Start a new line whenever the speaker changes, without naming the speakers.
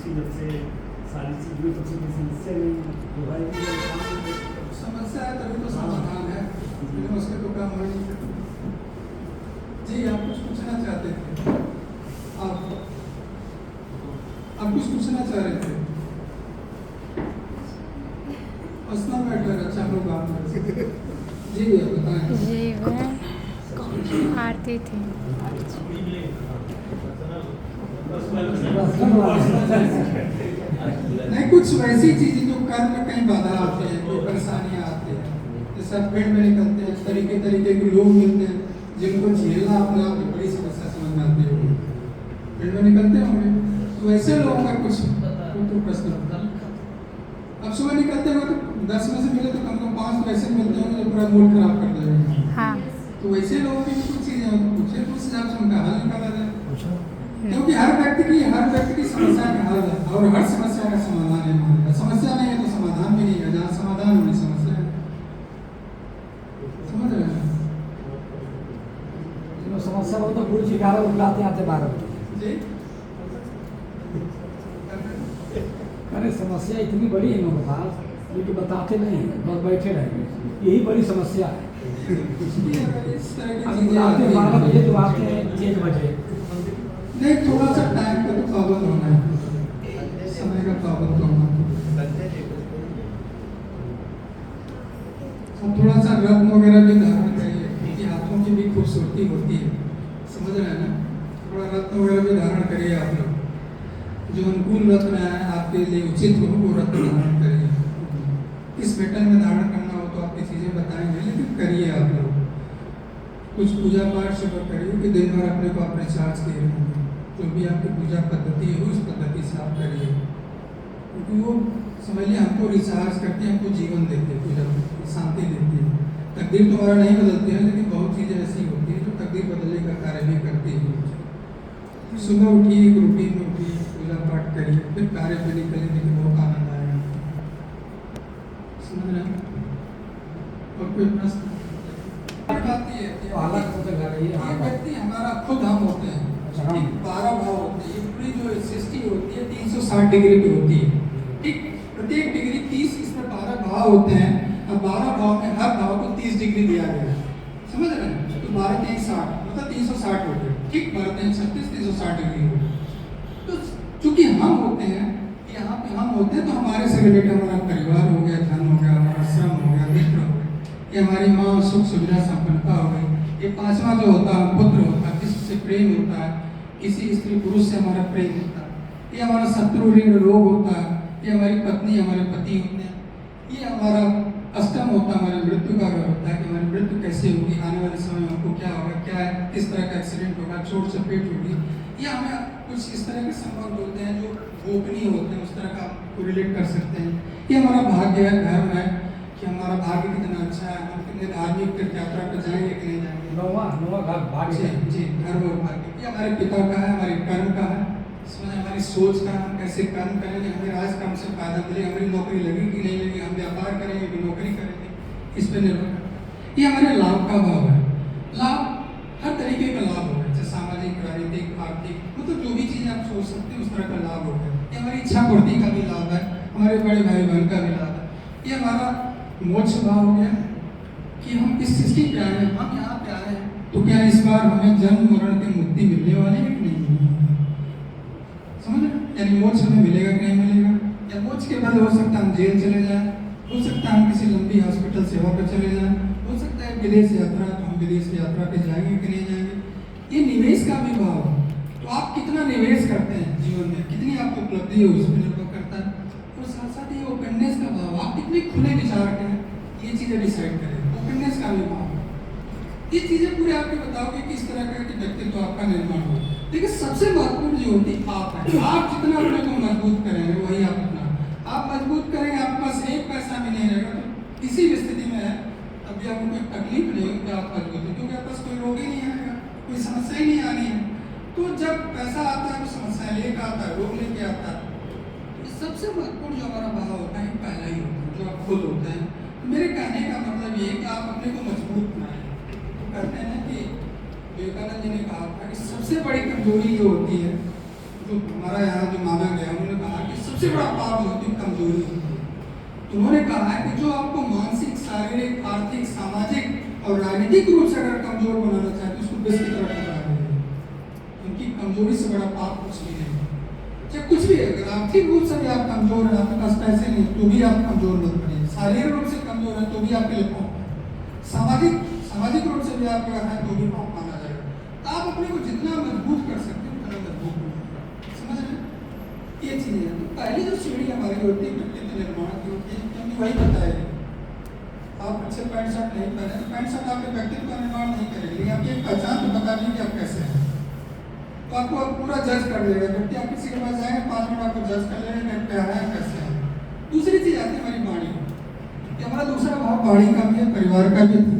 की जब से सारी चीज़ें तो कोई समस्या नहीं है
समस्या है तभी तो समाधान है, लेकिन उसके तो काम हो नहीं सकते। जी आप कुछ पूछना चाहते थे? आप कुछ पूछना चाह रहे थे? Personal matter. अच्छा हम लोग बात करें। जी भैया बताएं।
जी मैं आरती थी।
नहीं, कुछ वैसी चीजें जो कर्म में कहीं बाधा आते हैं, कोई परेशानियां आती हैं, जैसे आप फील्ड में निकलते हैं, तरीके तरीके के लोग मिलते हैं जिनको झेलना अपने आप में बड़ी समस्या समझ में आती होगी। फील्ड में निकलते होंगे तो वैसे लोगों का कुछ तो प्रश्न होता है। अब सुबह निकलते हो तो 10 में से मिले तो कम से कम 5 तो ऐसे मिलते होंगे जो पूरा मूड खराब कर देंगे।
हाँ
तो वैसे लोगों की कुछ चीजें हैं, पूछे तो उस हिसाब से उनका हल निकाला जाए, क्योंकि हर व्यक्ति की समस्या का हल है और हर समस्या का समाधान है। हमारे समस्या नहीं है तो समाधान भी नहीं है, जहाँ समाधान होनी समस्या है। समझ रहे हैं?
समस्या हो तो गुरु जी 11 बुलाते आते 12 बजे।
जी
अरे समस्या इतनी बड़ी है मेरे पास, लेकिन बताते नहीं हैं, बस बैठे रहेंगे, यही बड़ी समस्या है।
इस तरह की चीजें
बुलाते 12 बजे तो आते हैं 1 बजे।
नहीं, थोड़ा सा टाइम का तो पाबंद होना है, समय का पाबंद होना है। थोड़ा सा रत्न वगैरह भी धारण करिए, क्योंकि हाथों की भी खूबसूरती होती है। समझ रहे हैं ना? थोड़ा रत्न वगैरह भी धारण करिए आप लोग, जो अनुकूल रत्न है आपके लिए उचित हो वो रत्न धारण करिए। किस मेटल में धारण करना हो तो आपकी चीज़ें बताएंगे, लेकिन करिए आप लोग। कुछ पूजा पाठ सुबह करिए कि दिन भर अपने को आप रिचार्ज किए रहेंगे। जो भी आपकी पूजा पद्धति हो उस पद्धति से आप करिए, क्योंकि वो समझ लिया हमको रिचार्ज करती है, हमको जीवन देती है, पूजा शांति देती है। तकदीर तुम्हारा नहीं बदलती है, लेकिन बहुत चीज़ें ऐसी होती है जो तकदीर बदलने का कार्य भी करती है। सुबह उठिए, एक रूटीन में उठिए, पूजा पाठ करिए, फिर कार्य पे निकलिए, लेकिन बहुत आनंद आएगा। समझ रहे हैं? और कोई प्रश्न? व्यक्ति हमारा खुद हम होते हैं, 12 भाव होते हैं। पूरी जो सृष्टि होती है 360 डिग्री की होती है, ठीक? प्रत्येक डिग्री 30, इसमें 12 भाव होते हैं और 12 भाव में हर भाव को 30 डिग्री दिया गया है। समझ रहे हैं? तो 12 3 60 मतलब 360 हो गए, ठीक? 12 3 36 360 डिग्री हो गए। तो चूंकि हम होते हैं, यहाँ पे हम होते हैं, तो हमारे से रिलेटेड हमारा परिवार हो गया, धन हो गया, हमारा श्रम हो गया, मित्र हो गया, ये हमारी माँ सुख सुविधा संपन्नता हो गई। ये 5वां जो होता है पुत्र होता है, किसी से प्रेम होता है, किसी स्त्री पुरुष से हमारा प्रेम होता है। ये हमारा शत्रु ऋण रोग होता है, ये हमारी पत्नी हमारे पति होते हैं। ये हमारा अष्टम होता है, हमारी मृत्यु का घर होता है कि हमारी मृत्यु कैसे होगी, आने वाले समय में हमको क्या होगा, क्या है, किस तरह का एक्सीडेंट होगा, चोट चपेट होगी। ये हमें कुछ इस तरह के संबंध होते हैं जो गोपनीय होते हैं, उस तरह का आपको रिलेट कर सकते हैं। ये हमारा भाग्य है, धर्म है कि हमारा भाग्य कितना अच्छा है, हम कितने धार्मिक तीर्थ यात्रा पर जाएंगे कि नहीं जाएंगे।
नौवा भाग्य है।
जी, धर्म और भाग्य ये हमारे पिता का है, हमारे कर्म का है, इसमें हमारी सोच का, हम कैसे कर्म करेंगे, हमें राज काम से फायदा मिलेगा, हमारी नौकरी लगेगी कि नहीं लगेगी, हम व्यापार करेंगे कि नौकरी करेंगे, इस पर निर्भर करता है। ये हमारे लाभ का भाव है। लाभ हर तरीके का लाभ होगा, जैसे सामाजिक, राजनीतिक, आर्थिक, मतलब जो भी चीज़ आप सोच सकते हैं उस तरह का लाभ होगा। ये हमारी इच्छा पूर्ति का भी लाभ है, हमारे बड़े भाई बहन का भी लाभ है। ये हमारा मोक्ष भाव हो गया कि हम इस सृष्टि पे आए हैं, हम यहाँ पे आए हैं, तो क्या इस बार हमें जन्म मरण की मुक्ति मिलने वाली है कि नहीं मिलने वाली? समझ रहे? यानी मोक्ष हमें मिलेगा कि नहीं मिलेगा? या मोक्ष के बाद हो सकता है हम जेल चले जाएं, हो सकता है हम किसी लंबी हॉस्पिटल सेवा पर चले जाएं, हो सकता है विदेश यात्रा, तो हम विदेश यात्रा पे जाएंगे कि नहीं जाएंगे। ये निवेश का भी भाव है। तो आप कितना निवेश करते हैं जीवन में, कितनी आपको उपलब्धि है, उस पर निर्भर करता है। और साथ साथ ये ओपननेस का भाव, आप कितने खुले विचार के हैं, ये चीज़ें डिसाइड करें। ओपननेस का भी भाव, ये चीज़ें पूरे आपको बताओगे किस तरह का व्यक्तित्व आपका निर्माण हो। लेकिन सबसे महत्वपूर्ण जो होती है आप है। आप जितना अपने को मजबूत करेंगे वही आप अपना, आप मजबूत करेंगे, आपके पास एक पैसा भी नहीं रहेगा तो किसी भी स्थिति में है तभी आपको कोई तकलीफ नहीं होगी कि आप मजबूत हैं, क्योंकि आपके पास कोई रोग ही नहीं आएगा, कोई समस्या ही नहीं आनी है। तो जब पैसा आता है तो समस्या लेकर आता है, रोग लेके आता है। ये सबसे महत्वपूर्ण जो हमारा भाव होता है पहला ही होता है, जो आप खुद होते हैं। तो मेरे कहने का मतलब ये है कि आप अपने को मजबूत बनाएं। तो कहते हैं कि विवेकानंद जी ने कहा था कि सबसे बड़ी कमजोरी जो होती है, जो हमारा यहाँ जो माना गया, उन्होंने कहा सबसे बड़ा पाप जो होती है कमजोरी होती है। तो उन्होंने कहा है कि जो आपको मानसिक, शारीरिक, आर्थिक, सामाजिक और राजनीतिक रूप से अगर कमजोर बनाना चाहते हैं उसको बेस की तरह ठुकरा देंगे, क्योंकि कमजोरी से बड़ा पाप कुछ भी नहीं। चाहे कुछ भी है, अगर आर्थिक रूप से भी आप कमजोर हैं, आपके पास पैसे नहीं तो भी आप कमजोर मत बनिए, शारीरिक रूप से कमजोर है तो भी आपके लिए पाप है, सामाजिक रूप से भी आप है तो भी पाप माना जाएगा। तो आप अपने को जितना मजबूत कर सकते हैं उतना मजबूत बनाइए, समझ रहे हैं? ये चीज़ है। तो पहली जो सीढ़ी हमारी होती है व्यक्तित्व निर्माण की होती है, क्योंकि वही बताएगी आप अच्छे पैंट शर्ट नहीं पहने, पैंट शर्ट आपके व्यक्तित्व का निर्माण नहीं करेगी, आपकी एक पहचान तो बता देगी कि आप कैसे हैं। तो आपको आप पूरा जज कर लेगा व्यक्ति, आप किसी के पास जाएंगे 5 मिनट आपको जज कर लेंगे कि क्या है कैसे है। दूसरी चीज़ आती है हमारी वाणी, कि हमारा दूसरा भाव वाणी का भी है, परिवार का भी है।